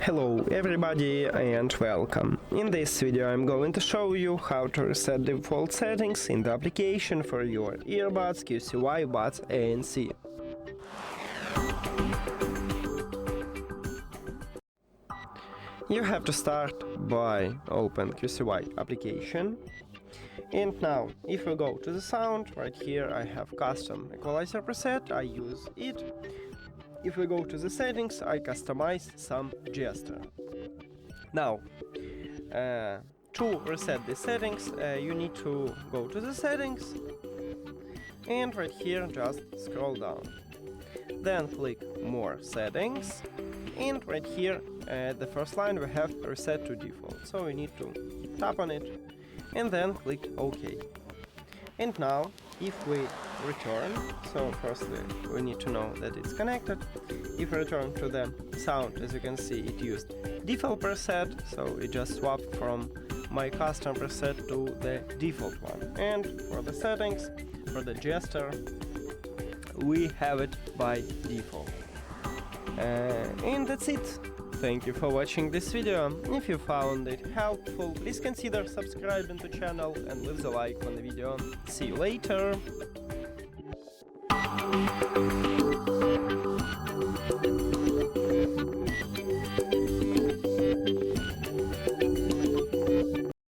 Hello everybody and welcome. In this video I'm going to show you how to reset default settings in the application for your earbuds QCY Buds ANC. You have to start by open QCY application. And now, if we go to the sound, right here I have custom equalizer preset, I use it. If we go to the settings, I customize some gesture. Now, to reset the settings, you need to go to the settings and right here just scroll down. Then click more settings and right here at the first line we have reset to default. So we need to tap on it and then click OK. And now if we return, so firstly we need to know that it's connected. If we return to the sound, as you can see, it used default preset, so it just swapped from my custom preset to the default one. And for the settings, for the gesture, we have it by default. And that's it. Thank you for watching this video. If you found it helpful, please consider subscribing to the channel and leave a like on the video. See you later!